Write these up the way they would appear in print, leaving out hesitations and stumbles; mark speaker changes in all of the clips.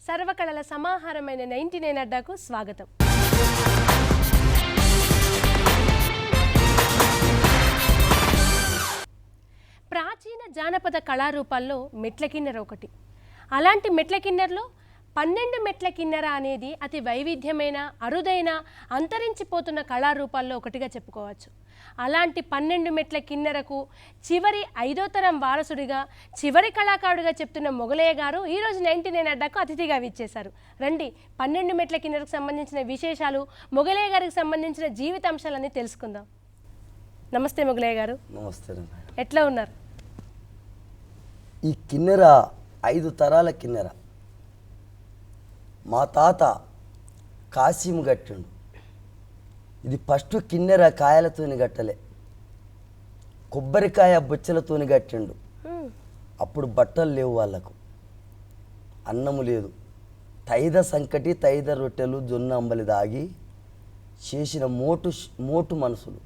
Speaker 1: సర్వకళల సమాహారమైన 99 అడ్డాకు స్వాగతం. ప్రాచీన జానపద కళారూపాల్లో మెట్ల కిన్నెర ఒకటి. అలాంటి మెట్ల కిన్నెరలో 12 మెట్ల కిన్నెర అనేది అతి వైవిధ్యమైన, అరుదైన, అంతరించిపోతున్న కళారూపాల్లో ఒకటిగా చెప్పుకోవచ్చు. అలాంటి 12 మెట్ల కిన్నెరకు చివరి 5వ తరం వారసుడిగా, చివరి కళాకారుడిగా చెప్తున్న మొగలయ్య గారు ఈరోజు 99 అడ్డాకు అతిథిగా విచ్చేశారు. రండి, 12 మెట్ల కిన్నెరకు సంబంధించిన విశేషాలు, మొగలయ్య గారికి సంబంధించిన జీవితాంశాలన్నీ తెలుసుకుందాం. నమస్తే మొగలయ్య గారు.
Speaker 2: నమస్తే.
Speaker 1: ఎట్లా ఉన్నారు?
Speaker 2: ఈ కిన్నెర 5 తరాల కిన్నెర. మా తాత కాసిం గట్టిండు. ఇది ఫస్ట్ కిన్నెర కాయలతోని గట్టలే, కొబ్బరికాయ బొచ్చలతోని గట్టిండు. అప్పుడు బట్టలు లేవు, వాళ్ళకు అన్నము లేదు. తైద సంకటి, తైద రొట్టెలు, జొన్న అంబలి దాగి చేసిన మోటు మనసులు,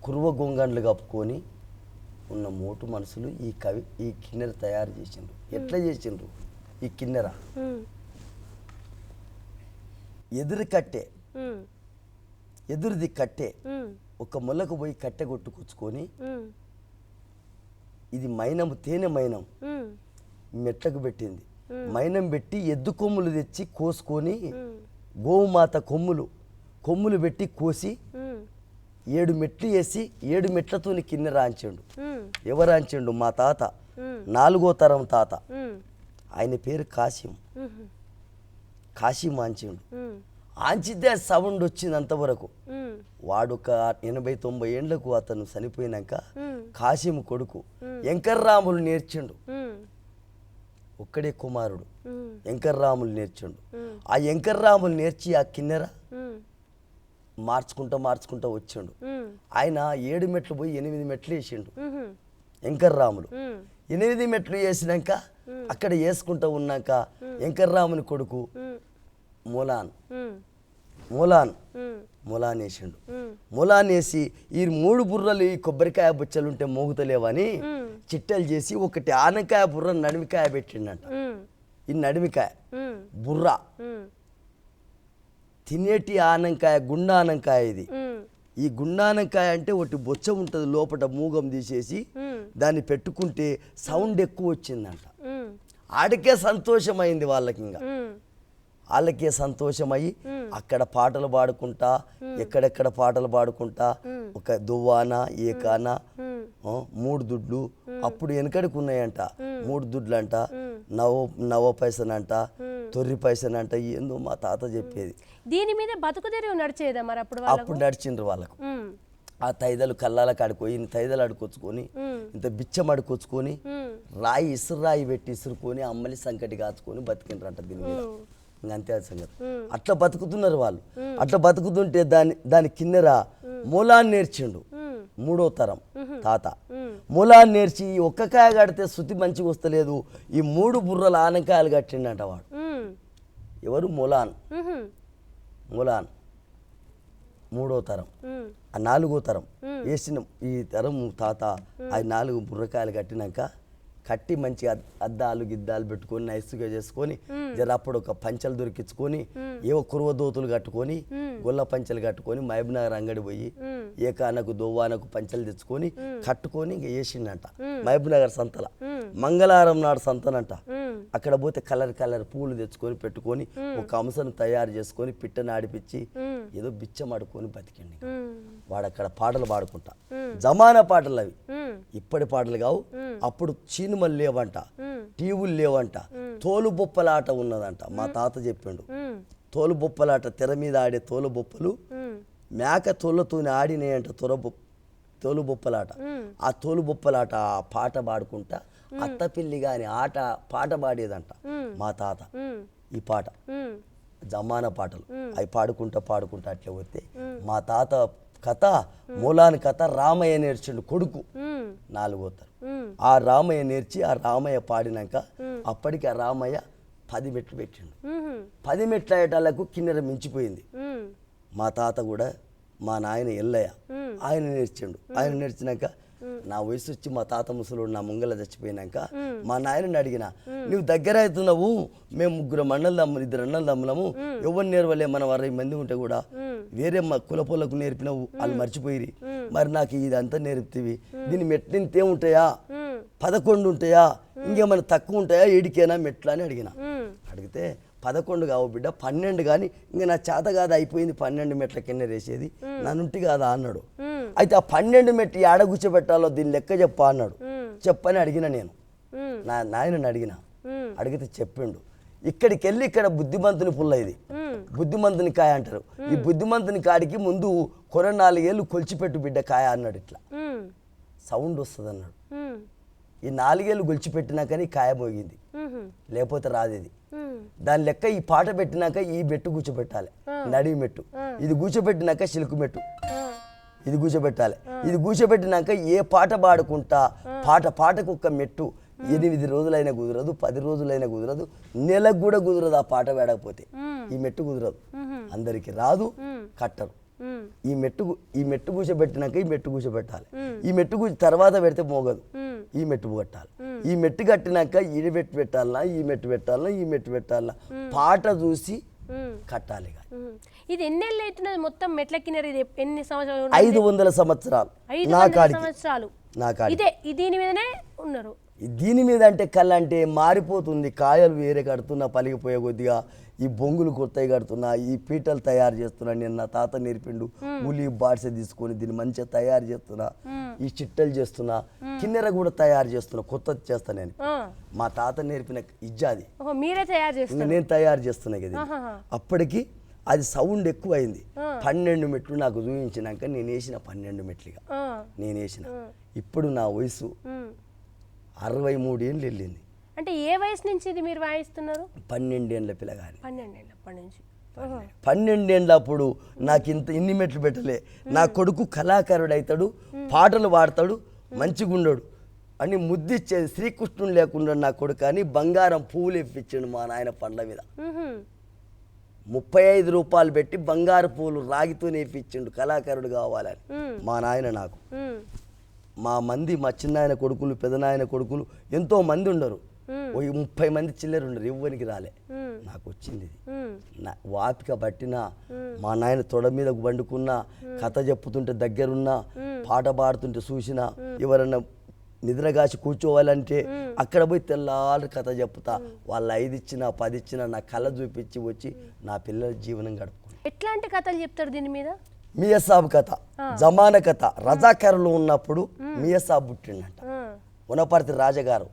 Speaker 2: కురువ గొంగండ్లు కప్పుకొని ఉన్న మోటు మనసులు ఈ కిన్నెర తయారు చేసిండ్రు. ఎట్లా చేసిండ్రు ఈ కిన్నెర? ఎదురుది కట్టే ఒక మొలకు పోయి కట్టె కొట్టుకొచ్చుకొని, ఇది మైనము, తేనె మైనం మెట్లకు పెట్టింది. మైనం పెట్టి ఎద్దు కొమ్ములు తెచ్చి కోసుకొని, గోవుమాత కొమ్ములు పెట్టి కోసి 7 మెట్లు వేసి 7 మెట్లతోని కిన్నెర ఆంచిండు. ఎవరు ఆంచిండు? మా తాత, 4వ తరం తాత. ఆయన పేరు కాశీం ఆంచిండు. ఆంచితే సౌండ్ వచ్చింది. అంతవరకు వాడు ఒక 80-90 ఏండ్లకు అతను చనిపోయినాక కాశీం కొడుకు వెంకర్రాములు నేర్చిండు. ఒక్కడే కుమారుడు వెంకర్రాములు నేర్చిండు. ఆ వెంకర్రాములు నేర్చి ఆ కిన్నెర మార్చుకుంటా వచ్చిండు. ఆయన 7 మెట్లు పోయి 8 మెట్లు వేసిండు వెంకర్రాములు. 8 మెట్లు వేసినాక అక్కడ వేసుకుంటూ ఉన్నాక వెంకర్రాముని కొడుకు మొలాన్ వేసిండు. మొలాన్ వేసి ఈ 3 బుర్రలు, ఈ కొబ్బరికాయ బుచ్చలు ఉంటే మోగుతలేవని చిట్టెలు చేసి ఒకటి ఆనకాయ బుర్ర నడిమికాయ పెట్టిండంట. ఈ నడిమికాయ బుర్ర తినేటి ఆనంకాయ, గుండానంకాయ. ఇది ఈ గుండానంకాయ అంటే ఒకటి బొచ్చ ఉంటుంది, లోపల మూగం తీసేసి దాన్ని పెట్టుకుంటే సౌండ్ ఎక్కువ వచ్చిందంట. ఆడికే సంతోషమైంది వాళ్ళకి. ఇంకా వాళ్ళకే సంతోషమయ్యి అక్కడ పాటలు పాడుకుంటా, ఎక్కడెక్కడ పాటలు పాడుకుంటా, ఒక దువ్వాన, ఏకాన, 3 దుడ్లు. అప్పుడు వెనకడికి ఉన్నాయంట 3 దుడ్లు అంట, నవ పైసనంట, తొర్రి పైసనంట. ఏందో మా తాత చెప్పేది.
Speaker 1: దీని మీద బతుకుదేరు నడిచేదా మరి? అప్పుడు
Speaker 2: నడిచిండ్రు వాళ్ళకు. ఆ తైదలు కల్లాల కాడుకోయి తైదలు అడుకొచ్చుకొని, ఇంత బిచ్చం అడుకొచ్చుకొని, ఇసురాయి పెట్టి ఇసురుకొని అమ్మలి సంకటి కాచుకొని బతికిండ్రంట దీని మీద. ఇంకంతే సంగతి. అట్లా బతుకుతున్నారు వాళ్ళు. అట్లా బతుకుతుంటే దాని కిన్నెర మూలాన్ని నేర్చిండు 3వ తరం తాత. మూలాన్ని నేర్చి ఒక్క కాయ కడితే శృతి మంచిగా వస్తలేదు, ఈ 3 బుర్రల ఆనకాయలు కట్టిండంట వాడు. ఎవరు? మూలాన్ 3వ తరం. ఆ 4వ తరం వేసిన ఈ తరం తాత ఆ 4 బుర్రకాయలు కట్టి మంచిగా అద్దాలు గిద్దాలు పెట్టుకొని నైస్గా చేసుకొని, జర అప్పుడు ఒక పంచలు దొరికించుకొని, ఏవో కురువ దోతులు కట్టుకొని, గొల్ల పంచలు కట్టుకొని, మహబూబ్నగర్ అంగడి పోయి ఏకానకు దోవానకు పంచలు తెచ్చుకొని కట్టుకొని ఇంక వేసిండంట. మహబూబ్నగర్ సంతల మంగళవారం నాడు సంతనంట. అక్కడ పోతే కలర్ పూలు తెచ్చుకొని పెట్టుకొని ఒక అంశను తయారు చేసుకొని పిట్టను ఆడిపించి ఏదో బిచ్చం ఆడుకొని బతికండి. వాడు అక్కడ పాటలు పాడుకుంటా, జమానా పాటలు అవి, ఇప్పటి పాటలు కావు. అప్పుడు చీనుమలు లేవంట, టీవీలు లేవంట, తోలు బొప్పలాట ఉన్నదంట. మా తాత చెప్పిండు. తోలు బొప్పలాట, తెర మీద ఆడే తోలు బొప్పలు మేక తోళ్ళతో ఆడినాయంట. తోలు బొప్పలాట. ఆ తోలు బొప్పలాట ఆ పాట పాడుకుంటా అత్తపిల్లి గాని పాట పాడేదంట మా తాత. ఈ పాట జమానా పాటలు అవి పాడుకుంటా అట్లా పోతే మా తాత కథ, మూలాని కథ రామయ్య నేర్చిండు కొడుకు 4వ తరం. ఆ రామయ్య నేర్చి ఆ రామయ్య పాడినాక అప్పటికి ఆ రామయ్య 10 మెట్లు పెట్టిండు. 10 మెట్ల ఏటాలకు కిన్నెర మించిపోయింది. మా తాత కూడా, మా నాయన ఎల్లయ్య, ఆయన నేర్చిండు. ఆయన నేర్చినాక నా వయసు వచ్చి మా తాత ముసలోడు నా ముంగల చచ్చిపోయినాక మా నాయనని అడిగిన, నువ్వు దగ్గర అవుతున్నావు, మేము 3 అన్నలు తమ్ములు 2 అన్నలు తమ్ములము, ఎవరు నేర్వలే, మనం 60 మంది ఉంటే కూడా వేరే మా కులపోళ్ళకు నేర్పినవు, వాళ్ళు మర్చిపోయిరి, మరి నాకు ఇదంతా నేర్పుతీవి, దీని మెట్లు ఇంతే ఉంటాయా, 11 ఉంటాయా, ఇంకేమైనా తక్కువ ఉంటాయా, ఏడికేనా మెట్లా అని అడిగిన. అడిగితే 11 కావు బిడ్డ, 12 కానీ ఇంకా నా చేత కాదు, అయిపోయింది 12 మెట్ల కింద వేసేది, నా నుండి కాదా అన్నాడు. అయితే ఆ 12 మెట్లు ఏడ కూర్చోబెట్టాలో దీని లెక్క చెప్పా అన్నాడు. చెప్పని అడిగిన నేను, నా నాయనని అడిగితే చెప్పిండు, ఇక్కడికి వెళ్ళి ఇక్కడ బుద్ధిమంతుని పుల్ల, ఇది బుద్ధిమంతుని కాయ అంటారు, ఈ బుద్ధిమంతుని కాడికి ముందు 4 ఏళ్ళు కొలిచిపెట్టు బిడ్డ కాయ అన్నాడు. ఇట్లా సౌండ్ వస్తుంది అన్నాడు. ఈ 4 ఏళ్ళు కొలిచిపెట్టినాకని కాయ మోగింది, లేకపోతే రాదు ఇది. దాని లెక్క ఈ పాట పెట్టినాక ఈ మెట్టు కూర్చోబెట్టాలి, నడివి మెట్టు, ఇది కూర్చోబెట్టినాక సిలుకు మెట్టు, ఇది కూర్చోబెట్టాలి. ఇది కూర్చోబెట్టినాక ఏ పాట పాడుకుంటా పాటకు ఒక మెట్టు 8 రోజులైనా కుదరదు, 10 రోజులైనా కుదరదు, నెలకు కూడా కుదరదు. ఆ పాట వేడకపోతే ఈ మెట్టు కుదరదు, అందరికి రాదు, కట్టరు. ఈ మెట్టు కూర్చోబెట్టినాక ఈ మెట్టు కూర్చోబెట్టాలి. ఈ మెట్టు తర్వాత పెడితే మోగదు, ఈ మెట్టు కట్టాలి. ఈ మెట్టు కట్టినాక ఈ మెట్టు పెట్టాలనా, ఈ మెట్టు పెట్టాలనా, ఈ మెట్టు పెట్టాలనా, పాట చూసి కట్టాలి.
Speaker 1: ఇది ఎన్నేళ్ళు అవుతున్నది మొత్తం మెట్ల కిన్నెర? ఇది ఎన్ని సంవత్సరాలు?
Speaker 2: 500 సంవత్సరాలు.
Speaker 1: 500 సంవత్సరాలు
Speaker 2: నా కాడికి
Speaker 1: ఇదే దీని మీదనే ఉన్నారు.
Speaker 2: దీని మీద అంటే కళ్ళ అంటే మారిపోతుంది, కాయలు వేరే కడుతున్నా, పలిగిపోయే కొద్దిగా ఈ బొంగులు కొత్తవి కడుతున్నా, ఈ పీటలు తయారు చేస్తున్నా, నేను నా తాత నేర్పిండు, ఉలి బాడ్స తీసుకొని దీన్ని మంచిగా తయారు చేస్తున్నా, ఈ చిట్టలు చేస్తున్నా, కిన్నెర కూడా తయారు చేస్తున్నా, కొత్తది చేస్తా నేను. మా తాత నేర్పిన ఇజ్జాది
Speaker 1: మీరే తయారు చేస్తున్నా,
Speaker 2: నేను తయారు చేస్తున్నా కదా. అప్పటికి అది సౌండ్ ఎక్కువ అయింది. 12 మెట్లు నాకు చూపించినాక నేను వేసిన 12 మెట్లుగా నేను వేసిన. ఇప్పుడు నా వయసు 63 ఏళ్ళు వెళ్ళింది.
Speaker 1: అంటే ఏ వయసు నుంచి ఇది మీరు వాయిస్తున్నారు?
Speaker 2: 12 ఏళ్ళ పిల్లగాని.
Speaker 1: 12 ఏళ్ళప్పటి నుంచి.
Speaker 2: 12 ఏళ్ళప్పుడు నాకు ఇన్ని మెట్లు పెట్టలే. నా కొడుకు కళాకారుడు అవుతాడు, పాటలు పాడతాడు, మంచిగుండడు అని ముద్దిచ్చేది. శ్రీకృష్ణుడు లేకుండా నా కొడుకు అని బంగారం పువ్వులు ఇప్పించాడు మా నాయన పండ్ల మీద. 35 రూపాయలు పెట్టి బంగారు పువ్వులు రాగితో నేర్పించిండు కళాకారుడు కావాలని మా నాయన నాకు. మా చిన్నాయన కొడుకులు, పెదనాయన కొడుకులు ఎంతో మంది ఉండరు, 30 మంది చిల్లర ఉండరు, ఎవ్వరికి రాలే. నాకు వచ్చింది ఇది. వాపిక పట్టినా, మా నాయన తొడ మీద వండుకున్నా, కథ చెప్పుతుంటే దగ్గరున్నా, పాట పాడుతుంటే చూసినా, ఎవరన్నా నిద్రగాసి కూర్చోవాలంటే అక్కడ పోయి తెల్లారి కథ చెప్తా. వాళ్ళు 5 ఇచ్చినా 10 ఇచ్చినా నా కళ చూపించి వచ్చి నా పిల్లల జీవనం గడుపుకున్నాను.
Speaker 1: ఎట్లాంటి కథలు చెప్తారు దీని మీద?
Speaker 2: మియాసాబ్ కథ, జమానా కథ. రజాకారులు ఉన్నప్పుడు మియాసాబ్ పుట్టిండంట. ఉనపర్తి రాజగారు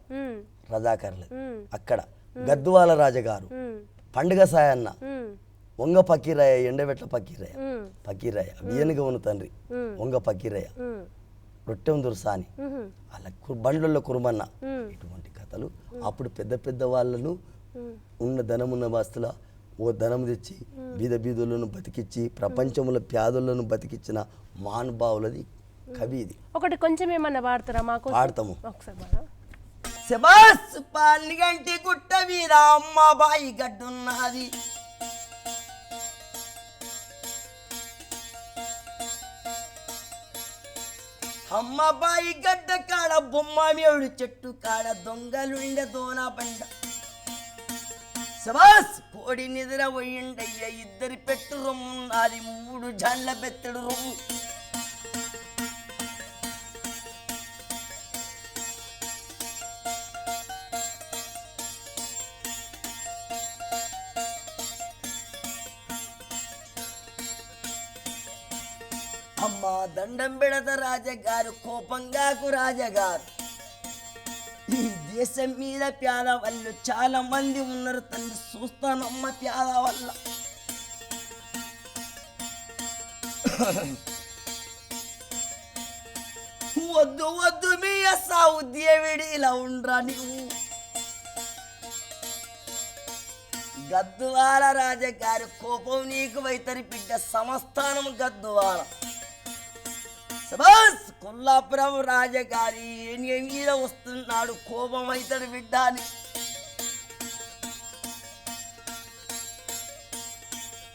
Speaker 2: రజాకారులు, అక్కడ గద్వాల రాజగారు, పండుగ సాయన్న, వంగ పకీరయ్య, ఎండబెట్ల పకీరయ్య, వియనుగా ఉన్న తండ్రి వంగ పకీరయ్య, రొట్టెం దుర్సాని, అలా బండ్లలో కురుమన్న. ఇటువంటి కథలు అప్పుడు పెద్ద పెద్ద వాళ్ళను ఉన్న ధనమున్న వస్తుల ఓ ధనం తెచ్చి బీదలను బతికిచ్చి ప్రపంచంలో పేదలను బతికించిన మహానుభావులది కవి ఇది.
Speaker 1: ఒకటి కొంచెం ఏమన్నా పాడతారా మాకు?
Speaker 2: పాడతాము.
Speaker 3: శబాస్ పాలిగంటి గుట్ట మీద అమ్మ బాయి గడ్డున్నది, అమ్మ బాయి గడ్డ కాడ బొమ్మ మేడు చెట్టు కాడ దొంగలుండే దోన బండ. శబాస్ కోడి నిద్ర పోయిండయ్య, 2 పెట్టు రొమ్మున్నది, 3 జండ్ల బెత్తడు రొమ్ము. అమ్మ దండం పెడత రాజగారు, కోపంగాకు రాజగారు, ఈ దేశం మీద పేద వాళ్ళు చాలా మంది ఉన్నారు తండ్రి, చూస్తానమ్మ పేద వల్ల. వద్దు వద్దు మీ సావు దేవుడి ఇలా ఉండ్రా నీవు. గద్దువాల రాజగారు కోపం నీకు వైతరి బిడ్డ, సమస్థానం గద్దువాల. శబాస్ కొల్లాపురం రాజగారి మీద వస్తున్నాడు, కోపం అవుతాడు బిడ్డ అని.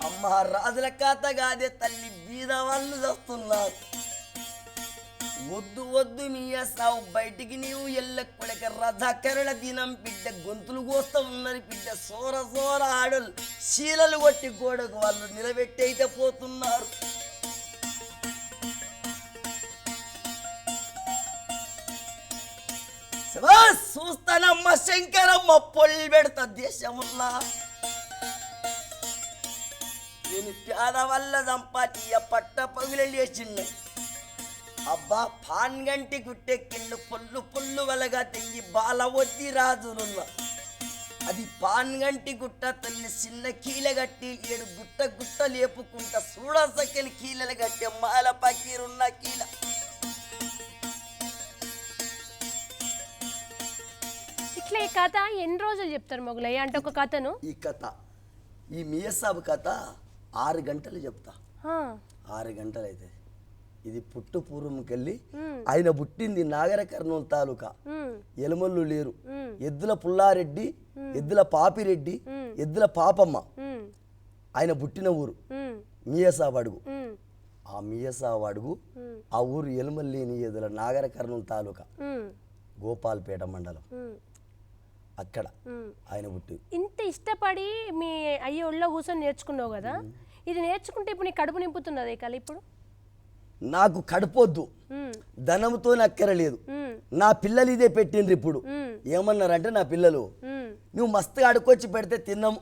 Speaker 3: అమ్మ రాజుల కథ కాదే తల్లి, బీద వాళ్ళు వస్తున్నారు. వద్దు వద్దు మీయసావు బయటికి నీవు ఎల్ల కొడక రథకరణ దినం బిడ్డ గొంతులు కోస్తా ఉన్నారు బిడ్డ సోర సోర ఆడలు శీలలు కొట్టి గోడకు వాళ్ళు నిలబెట్టి అయితే పోతున్నారు. చూస్తానమ్మ శంకరమ్మ పొల్లి పెడతా దేశమున్నా నేను పేద వల్ల సంపాటియ పట్ట పగులు లేచిండు. అబ్బా పాన్గంటి గుట్టెక్కిండు పొల్లు పొల్లు వలగా తెంగి బాల వద్ది రాజులున్న అది పాన్గంటి గుట్ట తల్లి చిన్న కీల గట్టి 7 గుట్ట గుట్ట లేపుకుంటా చూడసకలి కీలలు గట్టి మాల పకీరున్న కీల.
Speaker 1: ఇట్లా ఈ కథ ఎన్ని రోజులు చెప్తారు మొగలయ్య అంటే ఒక కథను?
Speaker 2: ఈ కథ ఈ మియసాబ్ కథ 6 గంటలు చెప్తా. 6 గంటలు అయితే ఇది పుట్టు పూర్వంకెళ్ళి ఆయన పుట్టింది నాగర కర్నూలు తాలూకా. ఎలమల్లు లేరు, ఎద్దుల పుల్లారెడ్డి, ఎద్దుల పాపిరెడ్డి, ఎద్దుల పాపమ్మ ఆయన పుట్టిన ఊరు మియసాబ్ అడుగు. ఆ మియసాబ్ అడుగు ఆ ఊరు ఎలమల్లేని ఎద్దుల నాగర కర్నూలు తాలూకా గోపాల్పేట మండలం. అక్కడ ఆయన పుట్టి
Speaker 1: ఇంత ఇష్టపడి మీ అయ్య ఒళ్ళో కూర్చొని నేర్చుకున్నావు కదా, ఇది నేర్చుకుంటే ఇప్పుడు నీ కడుపు నింపుతున్నది కల? ఇప్పుడు
Speaker 2: నాకు కడుపొద్దు, ధనంతో అక్కరలేదు, నా పిల్లలు ఇదే పెట్టిండ్రు. ఇప్పుడు ఏమన్నారంటే నా పిల్లలు నువ్వు మస్తుగా అడుకొచ్చి పెడితే తిన్నాము,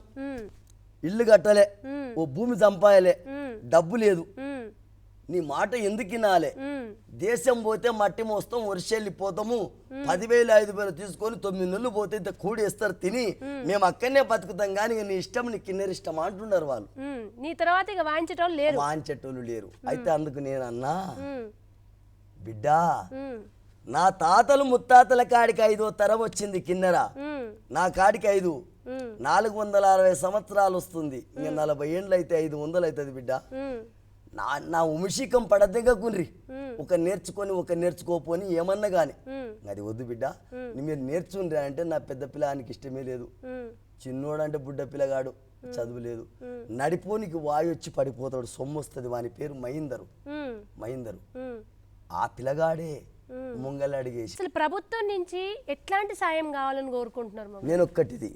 Speaker 2: ఇల్లు కట్టలే, ఓ భూమి సంపాయలే, డబ్బు లేదు, నీ మాట ఎందుకు వినాలే? దేశం పోతే మట్టి మోస్తాం, వర్షెళ్ళిపోతాము, 10,000 5,000 తీసుకొని 9 నెలలు పోతే ఇంత కూడేస్తారు తిని మేము అక్కడనే బతుకుతాం కానీ నీ ఇష్టం నీ కిన్నెర ఇష్టం అంటున్నారు వాళ్ళు.
Speaker 1: నీ తర్వాత ఇక వాయించేటోళ్ళు లేరు,
Speaker 2: వాయించేటోళ్ళు లేరు. అయితే అందుకు నేను అన్నా, బిడ్డా నా తాతలు ముత్తాతల కాడికి 5వ తరం వచ్చింది కిన్నెర, నా కాడికి 5 460 సంవత్సరాలు వస్తుంది. ఇంకా 40 ఏండ్లు అయితే 500 అవుతుంది బిడ్డ. నా ఉమిషికం పడదగ్గకుండ్రి, ఒక నేర్చుకొని ఒక నేర్చుకోపోని ఏమన్నా కానీ అది వద్దు బిడ్డ, మీరు నేర్చుండ్రి అంటే నా పెద్ద పిల్లానికి ఇష్టమే లేదు. చిన్నోడు అంటే బుడ్డ పిల్లగాడు, చదువు లేదు, నడిపోనికి వాయు వచ్చి పడిపోతాడు, సొమ్ము వస్తుంది. వాని పేరు మహీందరు. ఆ పిల్లగాడే ముంగల్ అడిగేసి.
Speaker 1: అసలు ప్రభుత్వం నుంచి ఎట్లాంటి సాయం కావాలని కోరుకుంటున్నారు?
Speaker 2: నేను ఒక్కటిది,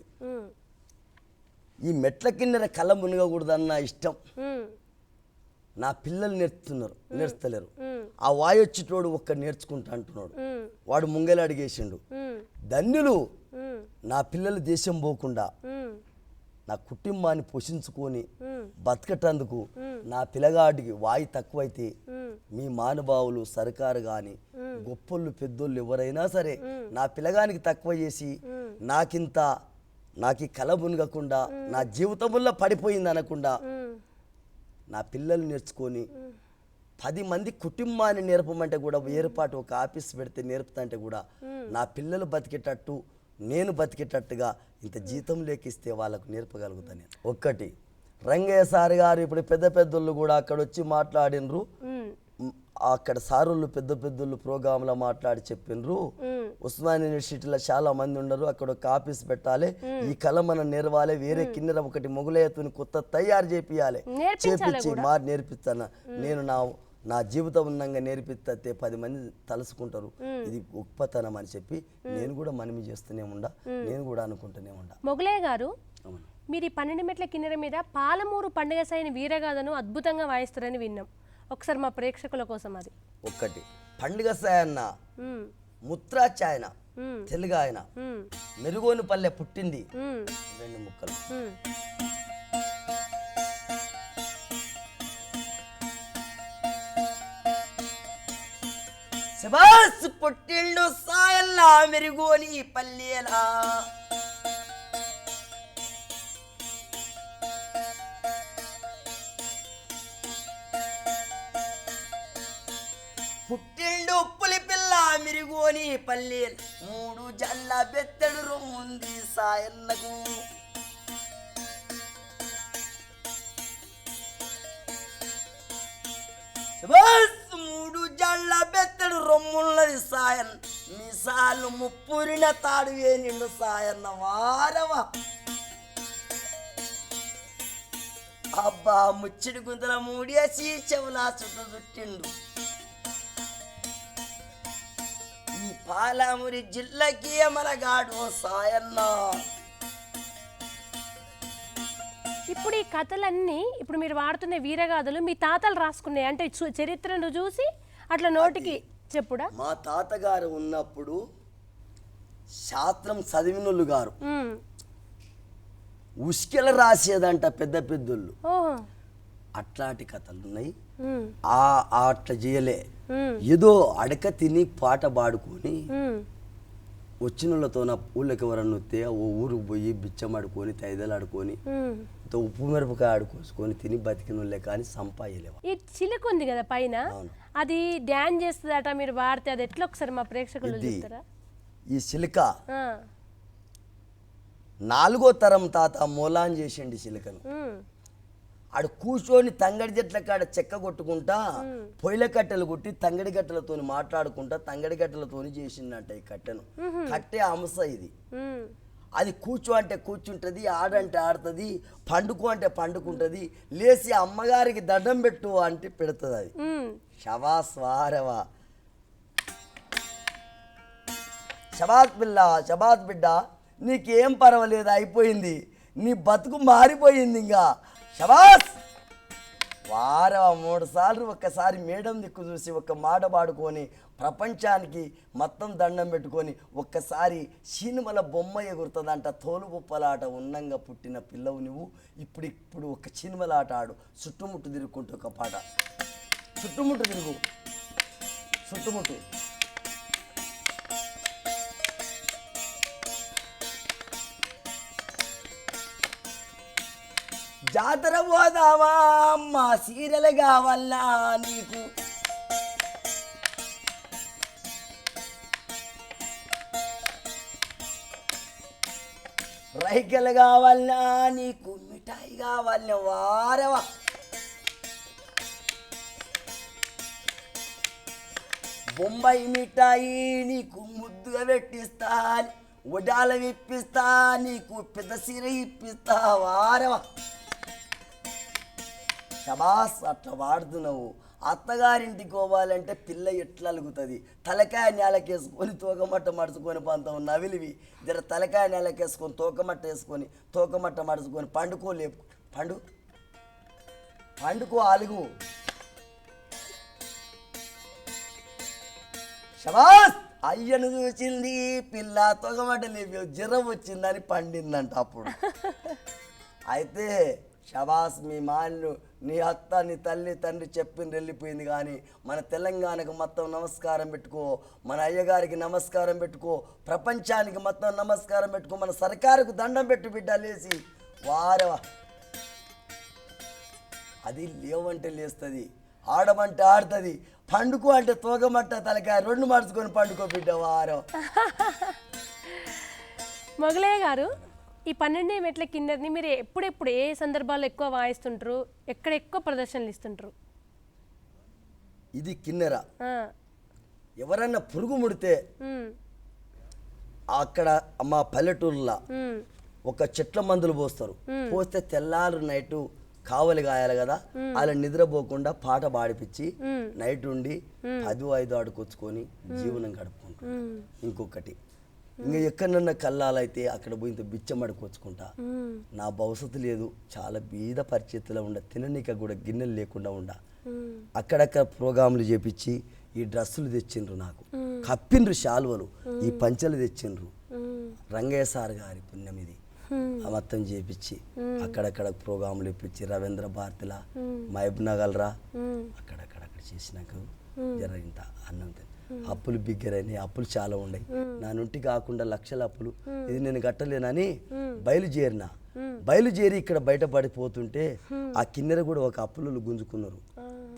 Speaker 2: ఈ మెట్ల కింద కళ్ళ మునగకూడదన్న ఇష్టం. నా పిల్లలు నేర్చుతలేరు. ఆ వాయొచ్చిటోడు ఒక్క నేర్చుకుంటా అంటున్నాడు, వాడు ముంగలు అడిగేసిండు. ధన్యులు నా పిల్లలు దేశం పోకుండా నా కుటుంబాన్ని పోషించుకొని బతకటందుకు నా పిల్లగాడికి వాయి తక్కువైతే మీ మానుభావులు సర్కారు కానీ గొప్పళ్ళు పెద్దోళ్ళు ఎవరైనా సరే నా పిల్లగానికి తక్కువ చేసి నాకు ఈ కల మునగకుండా నా జీవితంలో పడిపోయింది అనకుండా నా పిల్లలు నేర్చుకొని 10 మంది కుటుంబాన్ని నేర్పమంటే కూడా ఏర్పాటు ఒక ఆఫీస్ పెడితే నేర్పుతా అంటే కూడా నా పిల్లలు బతికేటట్టు నేను బతికేటట్టుగా ఇంత జీతం లేకిస్తే వాళ్ళకు నేర్పగలుగుతాను. ఒక్కటి రంగయ్య సార్ గారు ఇప్పుడు పెద్దోళ్ళు కూడా అక్కడ వచ్చి మాట్లాడినరు. అక్కడ సారులు పెద్దోళ్ళు ప్రోగ్రాంలో మాట్లాడి చెప్పినరు. ఉస్మాన్ యూనివర్సిటీలో చాలా మంది ఉన్నారు, అక్కడ ఒక ఆఫీస్ పెట్టాలి, ఈ కళ మనం నేర్వాలి, వేరే కిన్నెర ఒకటి మొగలయ్యతోని కొత్త తయారు చేపియాలి, చేపించి నేర్పిస్తాను. నేను నా జీవితం ఉన్నంగా నేర్పిస్తే 10 మంది తలుసుకుంటారు, ఇది గొప్పతనం అని చెప్పి నేను కూడా మనవి చేస్తూనే ఉండా, నేను కూడా అనుకుంటూనే ఉండా.
Speaker 1: మొగలయ్య గారు, మీరు ఈ 12 మెట్ల కిన్నెర మీద పాలమూరు పండుగ సైని వీరగాథను అద్భుతంగా వాయిస్తారని విన్నాం. ఒకసారి మా ప్రేక్షకుల కోసం అది.
Speaker 2: ఒక్కటి పండుగ సాయన్న ముత్రాచాయన తెలుగు ఆయన మెరుగోని పల్లె పుట్టింది 2 ముక్కలు.
Speaker 3: శబాస్ పుట్టిండు సాయల్లా మెరుగోని పల్లెలా, పుట్టిండు పులి పిల్ల మిరిగోని పల్లె, 3 జల్ల బెత్తడు రొమ్ముంది సాయన్నకు. శబాస్ 3 జల్ల బెత్తడు రొమ్మున్నది సాయన్, మిసాలు ముప్పురిన తాడు వేనిండు సాయన్న వారవా. అబ్బా ముచ్చిడి గుంతల మూడేసి చెవులా చుట్టూ చుట్టిండు. పాలమురి జిల్లకి అమలగాడు సాయన్న.
Speaker 1: ఇప్పుడు ఈ కథలన్నీ ఇప్పుడు మీరు వాడుతున్న వీరగాథలు మీ తాతలు రాసుకున్నాయి అంటే చరిత్రను చూసి అట్లా నోటికి చెప్పుడా?
Speaker 2: మా తాతగారు ఉన్నప్పుడు శాస్త్రం చదివినోళ్ళు గారు ఉష్కెల రాసేదంట పెద్ద పెద్దోళ్ళు.
Speaker 1: ఓహో,
Speaker 2: అట్లాంటి కథలు ఉన్నాయి.
Speaker 1: ఉమ్,
Speaker 2: అట్లా చేయలే.
Speaker 1: ఉమ్,
Speaker 2: ఏదో అడక తిని పాట పాడుకొని
Speaker 1: ఉమ్,
Speaker 2: వచ్చినోళ్ళతో నా ఊళ్ళకి ఎవరన్నా వస్తే ఓ ఊరికి పోయి బిచ్చం ఆడుకొని తైదలు ఆడుకొని
Speaker 1: ఉమ్.
Speaker 2: ఉప్పు మిరపకాయ ఆడుకోసుకొని తిని బతికినోళ్ళే కానీ సంపాయలేవా.
Speaker 1: ఈ చిలుక ఉంది కదా పైన,
Speaker 2: అవును.
Speaker 1: అది డ్యాన్స్ చేస్తుందట, మీరు వాడితే అది ఎట్లా ఒకసారి మా ప్రేక్షకులు
Speaker 2: ఇది
Speaker 1: చెప్తారా?
Speaker 2: ఈ చిలుక
Speaker 1: ఆ,
Speaker 2: 4వ తరం తాత మూలాన్ చేసిండి చిలుకను.
Speaker 1: ఉమ్,
Speaker 2: ఆడు కూర్చొని తంగడి చెట్ల కాడ చెక్క కొట్టుకుంటా పొయ్యిల కట్టెలు కొట్టి తంగడి గట్టెలతో మాట్లాడుకుంటా తంగడి గట్టెలతో చేసిందంట ఈ కట్టెను. కట్టే అంశ ఇది.
Speaker 1: ఉమ్,
Speaker 2: అది కూర్చో అంటే కూర్చుంటుంది, ఆడంటే ఆడుతుంది, పండుకో అంటే పండుకుంటుంది, లేచి అమ్మగారికి దండం పెట్టు అంటే పెడుతుంది. అది
Speaker 1: ఉమ్.
Speaker 2: శబాస్ వారవా, శబాత్ బిల్లా, శబాత్ బిడ్డ, నీకేం పర్వాలేదు, అయిపోయింది, నీ బతుకు మారిపోయింది. ఇంకా శబాస్ వారవ 3 సార్లు ఒక్కసారి మేడం దిక్కు చూసి ఒక్క మాట పాడుకొని ప్రపంచానికి మొత్తం దండం పెట్టుకొని ఒక్కసారి సినిమల బొమ్మ ఎగురుతుందంట. తోలు బొప్పలాట ఉన్నంగా పుట్టిన పిల్లవు నువ్వు, ఇప్పుడు ఒక సినిమలాట ఆడు, చుట్టుముట్టు తిరుగుకుంటూ ఒక పాట, చుట్టుముట్టు తిరుగు, చుట్టుముట్టు. జాతర పోదామా అమ్మ, సీరియల్ కావాలా నీకు, రైకెలు కావాలా నీకు, మిఠాయి కావాలా వారవా, బొంబాయి మిఠాయి నీకు ముద్దుగా పెట్టిస్తా, వడాల విప్పిస్తా, నీకు పెద్ద సీర ఇప్పిస్తా వారవా. శబాస్, అట్లా వాడుతున్నావు. అత్తగారింటికి పోవాలంటే పిల్ల ఎట్లా అలుగుతుంది, తలకాయ నేలకేసుకొని తోకమట్ట మడుచుకొని పంతావు నవిలివి, జర తలకాయ నేలకేసుకొని తోకమట్ట వేసుకొని తోకమట్ట మడుచుకొని పండుకోలేపు, పండుకో అలుగు. శబాస్, అయ్యను చూసింది పిల్ల తొగమట లేపి జ్వరం వచ్చిందని పండిందంట అప్పుడు. అయితే శబాస్, మీ మాన్లు నీ అత్త నీ తల్లి తండ్రి చెప్పింది వెళ్ళిపోయింది, కానీ మన తెలంగాణకు మొత్తం నమస్కారం పెట్టుకో, మన అయ్యగారికి నమస్కారం పెట్టుకో, ప్రపంచానికి మొత్తం నమస్కారం పెట్టుకో, మన సర్కారుకు దండం పెట్టు బిడ్డ లేచి వారవా. అది లేవంటే లేస్తుంది, ఆడమంటే ఆడుతుంది, పండుకో అంటే తోగమంట తలకాయ 2 మార్చుకొని పండుకో బిడ్డ వారం.
Speaker 1: మొగలయ్య గారు, ఈ 12 మెట్ల కిన్నెరని మీరు ఎప్పుడెప్పుడు ఏ సందర్భాల్లో ఎక్కువ వాయిస్తుంటారు, ఎక్కడ ఎక్కువ ప్రదర్శనలు ఇస్తుంటారు?
Speaker 2: ఇది కిన్నెర.
Speaker 1: ఆ,
Speaker 2: ఎవరన్నా పురుగు ముడితే
Speaker 1: ఉమ్,
Speaker 2: అక్కడ మా పల్లెటూరులో
Speaker 1: ఉమ్,
Speaker 2: ఒక చెట్ల మందులు పోస్తారు, పోస్తే తెల్లారు నైటు కావలి గాయాలి కదా, అలా నిద్రపోకుండా పాట పాడిపించి నైట్ ఉండి 10-5 ఆడుకొచ్చుకొని జీవనం గడుపుకుంటారు. ఇంకొకటి, ఇంకా ఎక్కడన్నా కళ్ళాలైతే అక్కడ పోయి ఇంత బిచ్చం అడుకొచ్చుకుంటా. నా భవిష్యత్తు లేదు, చాలా బీద పరిస్థితిలో ఉండ, తిననీక కూడా గిన్నెలు లేకుండా ఉండ. అక్కడక్కడ ప్రోగ్రాంలు చేపించి ఈ డ్రెస్సులు తెచ్చిండ్రు, నాకు కప్పిండ్రు శాలువలు, ఈ పంచెలు తెచ్చిండ్రు. రంగయ్య సార్ గారి పుణ్యం ఇది. మొత్తం చేపించి అక్కడక్కడ ప్రోగ్రాంలు ఇప్పించి రవీంద్ర భారతిలా మహబూబ్ నగర్రా అక్కడక్కడ చేసినాక జర ఇంత అన్నం అప్పులు బిగ్గరైనాయి, అప్పులు చాలా ఉన్నాయి. నా నుండి కాకుండా లక్షల అప్పులు, ఇది నేను కట్టలేనని బయలుదేరి ఇక్కడ బయటపడిపోతుంటే ఆ కిన్నెర కూడా ఒక అప్పులు గుంజుకున్నారు,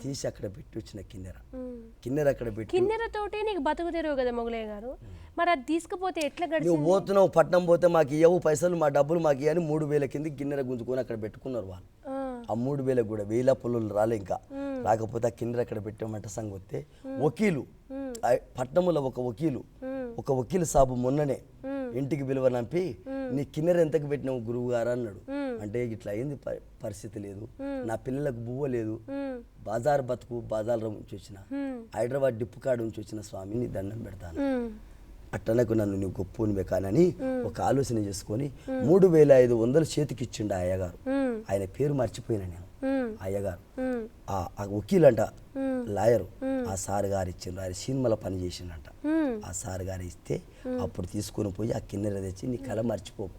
Speaker 2: తీసి అక్కడ పెట్టి వచ్చిన కిన్నెర అక్కడ పెట్టి.
Speaker 1: కిన్నెరతోటి నీకు బతుకు తెరువు కదా మొగలయ్య గారు, మరి అది తీసుకుపోతే ఎట్లా గడిచి?
Speaker 2: నువ్వు పోతున్నావు పట్నం పోతే మాకు ఇవ్వవు పైసలు, మా డబ్బులు మాకు ఇవ్వని 3000 కింద గిన్నెర గుంజుకొని అక్కడ పెట్టుకున్నారు వాళ్ళు. ఆ 3000 కూడా 1000 పుల్లలు రాలే, ఇంకా రాకపోతే ఆ కిన్నెర అక్కడ పెట్టామంట సంగొస్తే వకీలు పట్నంలో ఒక వకీలు సాబు మొన్ననే ఇంటికి విలువ నంపి నీ కిన్నెర ఎంతకు పెట్టినావు గురువు గారు అన్నాడు. అంటే ఇట్లా అయింది, పరిస్థితి లేదు, నా పిల్లలకు బువ్వ లేదు, బజార్ బతుకు బజార్ నుంచి వచ్చిన, హైదరాబాద్ డిప్పు కాడ నుంచి వచ్చిన స్వామి నీ దండం పెడతాను, అట్టనకు నన్ను నువ్వు గొప్పనివే కానని ఒక ఆలోచన చేసుకొని 3,500 చేతికి ఇచ్చిండు ఆ అయ్యగారు. ఆయన పేరు మర్చిపోయినా నేను. అయ్యగారు ఆ వకీల్ అంట, లాయరు, ఆ సార్ గారు ఇచ్చిండ్రు. ఆయన సినిమాలో పని చేసిండంట. ఆ సార్ గారు ఇస్తే అప్పుడు తీసుకొని పోయి ఆ కిన్నెర తెచ్చి నీ కళ మర్చిపోకు,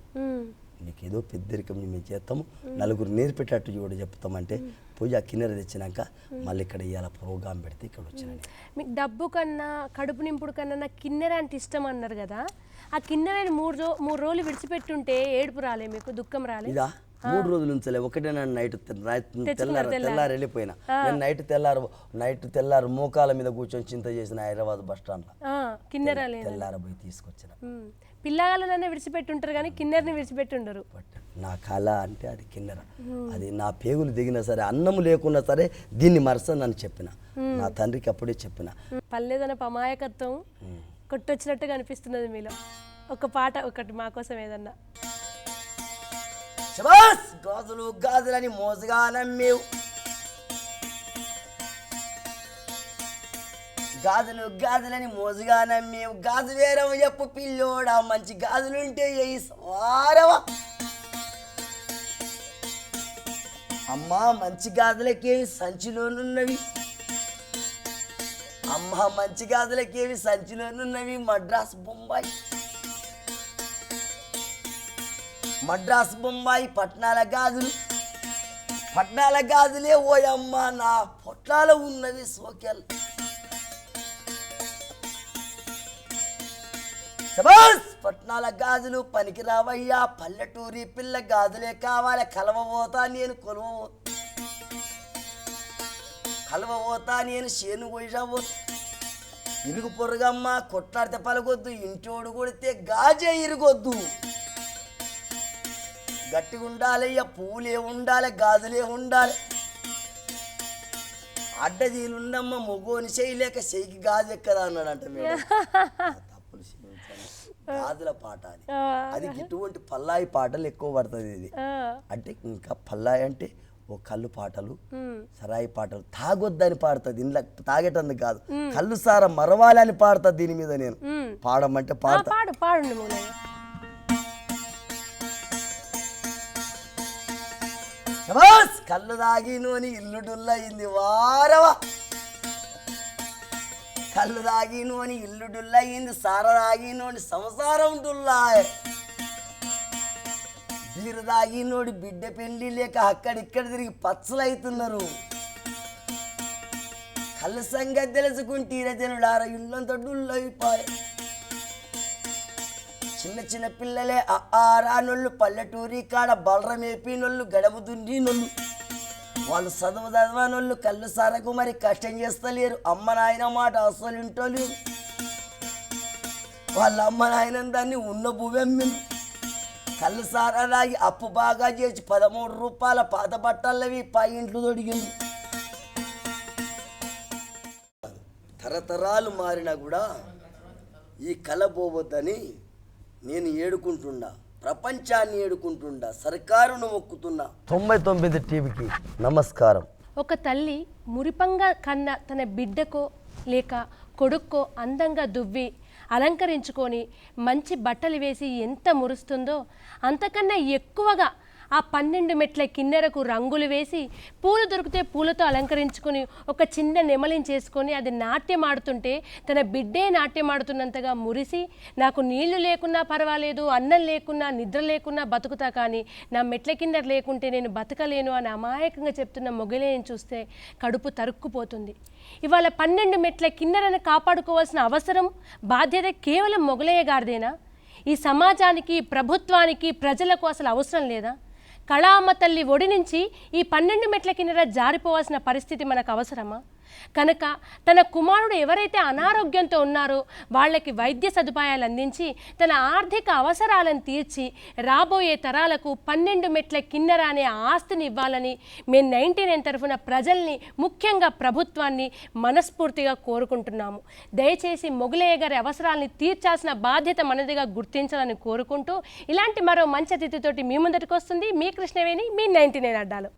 Speaker 2: నీకేదో పెద్దరికం మేము చేస్తాము, నలుగురు నేర్పేటట్టు చూడ చెప్తామంటే పోయి ఆ కిన్నెర తెచ్చినాక మళ్ళీ ఇక్కడ ఇవాళ ప్రోగ్రాం పెడితే ఇక్కడ వచ్చినాను.
Speaker 1: మీకు డబ్బు కన్నా కడుపు నింపుడు కన్నా నాకు కిన్నెర అంటే ఇష్టం అన్నారు కదా, ఆ కిన్నెరని మూడు రోజులు విడిచిపెట్టుంటే ఏడుపు రాలే, మీకు దుఃఖం రాలే?
Speaker 2: ఇదా 3 రోజులు ఉంచలే, ఒకటే నన్ను నైట్ తెల్లారు వెళ్ళిపోయినా. నేను నైట్ తెల్లారు మోకాల మీద కూర్చొని చింత చేసిన హైదరాబాద్ బస్ స్టాండ్ లో తెల్లార పోయి తీసుకొచ్చిన.
Speaker 1: పిల్లగాళ్ళనే విడిచిపెట్టుంటారు కానీ కిన్నెరని విడిచిపెట్టుండరు.
Speaker 2: నా కళ అంటే అది కిన్నెర. అది నా పేగులు దిగినా సరే, అన్నము లేకున్నా సరే దీన్ని మరసని అని చెప్పిన. నా తండ్రికి అప్పుడే చెప్పిన.
Speaker 1: పల్లెదన అమాయకత్వం కొట్టొచ్చినట్టుగా అనిపిస్తున్నది మీలో. ఒక పాట ఒకటి మా కోసం ఏదన్నా.
Speaker 3: శబాస్ గాజులు గాజులని మోజుగా నమ్మేవు, గాజులు గాజులని మోజుగా నమ్మేవు, గాజు వేరవు చెప్పు పిల్లోడా, మంచి గాజులుంటే ఏ సవారవా. అమ్మా మంచి గాజులకేవి సంచిలోనున్నవి, అమ్మా మంచి గాజులకేవి సంచిలోనున్నవి, మద్రాసు బొంబాయి, మద్రాసు బొంబాయి పట్నాల గాజులు, పట్నాల గాజులే ఓయమ్మ నా పొట్లాల ఉన్నవి సోకెల్. శబాస్ పట్నాల గాజులు పనికి రావయ్యా, పల్లెటూరి పిల్ల గాజులే కావాలి, కలవబోతా నేను కలవబోతా నేను చేను కొయ్యబో. ఇరుగు పొరుగమ్మ కొట్లాడితే పలకొద్దు, ఇంటోడు కొడితే గాజే ఇరుగొద్దు. గట్టిగా ఉండాలయ్యా, పువ్వులే ఉండాలి, గాజులే ఉండాలి. అడ్డదీలుండమ్మ మొగోని చేయలేక చెయ్యికి గాజు ఎక్కదా అన్నాడంట మేడం. తప్పులు గాజుల పాట అది. అది ఇటువంటి పల్లాయి పాటలు ఎక్కువ పడుతుంది ఇది. అంటే ఇంకా పల్లాయి అంటే ఓ కళ్ళు పాటలు, సరాయి పాటలు, తాగొద్దని పాడుతుంది. ఇంట్లో తాగేటందుకు కాదు, కళ్ళు సార మరవాలి అని పాడుతుంది. దీని మీద నేను పాడమంటే పాడతా. కళ్ళు దాగి నూని ఇల్లు డుల్లయింది వారవా, కళ్ళు దాగి నూని ఇల్లు డుల్లయింది, సార దాగి నోని సంసారం డుల్లాయ్, బీరు దాగి నోడి బిడ్డ పెళ్లి లేక అక్కడిక్కడ తిరిగి పచ్చలైతున్నారు. కళ్ళు సంగతి తెలుసుకుంటీర జనుడార ఇల్లంతా డుల్లైపోయి. చిన్న చిన్న పిల్లలే ఆరానొళ్ళు, పల్లెటూరి కాడ బలరమేపినొళ్ళు, గడము దుండినొళ్ళు, వాళ్ళు చదవనొళ్ళు, కళ్ళు సారకు మరి కష్టం చేస్తలేరు. అమ్మ నాయన మాట అసలు ఇంటోలేరు. వాళ్ళ అమ్మ నాయన దాన్ని ఉన్న భూమి కళ్ళు సారా రాగి అప్పు బాగా చేసి 13 రూపాయల పాత బట్టలవి ఇంట్లు తొడిగింది. తరతరాలు మారినా కూడా ఈ కళ పోవద్దని నేను ఏడుకుంటున్నా, ప్రపంచాన్ని ఏడుకుంటున్నా, సర్కారును మొక్కుతున్నా. 99 టీవీకి నమస్కారం.
Speaker 1: ఒక తల్లి మురిపంగా కన్న తన బిడ్డకో లేక కొడుక్కో అందంగా దువ్వి అలంకరించుకొని మంచి బట్టలు వేసి ఎంత మురుస్తుందో, అంతకన్నా ఎక్కువగా ఆ 12 మెట్ల కిన్నెరకు రంగులు వేసి పూలు దొరికితే పూలతో అలంకరించుకొని ఒక చిన్న నెమలిని చేసుకొని అది నాట్యం ఆడుతుంటే తన బిడ్డే నాట్యం ఆడుతున్నంతగా మురిసి, నాకు నీళ్లు లేకున్నా పర్వాలేదు, అన్నం లేకున్నా నిద్ర లేకున్నా బతుకుతా, కానీ నా మెట్ల కిన్నెర లేకుంటే నేను బతకలేను అని అమాయకంగా చెప్తున్న మొగలేని చూస్తే కడుపు తరుక్కుపోతుంది. ఇవాళ 12 మెట్ల కిన్నెరను కాపాడుకోవాల్సిన అవసరం, బాధ్యత కేవలం మొగలయ్య గారిదేనా? ఈ సమాజానికి, ప్రభుత్వానికి, ప్రజలకు అసలు అవసరం లేదా? కళామ్మ తల్లి ఒడి నుంచి ఈ 12 మెట్ల కిన్నెర జారిపోవాల్సిన పరిస్థితి మనకు అవసరమా? కనుక తన కుమారుడు ఎవరైతే అనారోగ్యంతో ఉన్నారో వాళ్ళకి వైద్య సదుపాయాలు అందించి తన ఆర్థిక అవసరాలను తీర్చి రాబోయే తరాలకు 12 మెట్ల కిన్నెర అనే ఆస్తిని ఇవ్వాలని మేము 99 తరఫున ప్రజల్ని, ముఖ్యంగా ప్రభుత్వాన్ని మనస్ఫూర్తిగా కోరుకుంటున్నాము. దయచేసి మొగలయ్య గారి అవసరాలని తీర్చాల్సిన బాధ్యత మనదిగా గుర్తించాలని కోరుకుంటూ, ఇలాంటి మరో మంచి అతిథితోటి మీ ముందటికి వస్తుంది మీ కృష్ణవేణి, మీ 99 అడ్డాలు.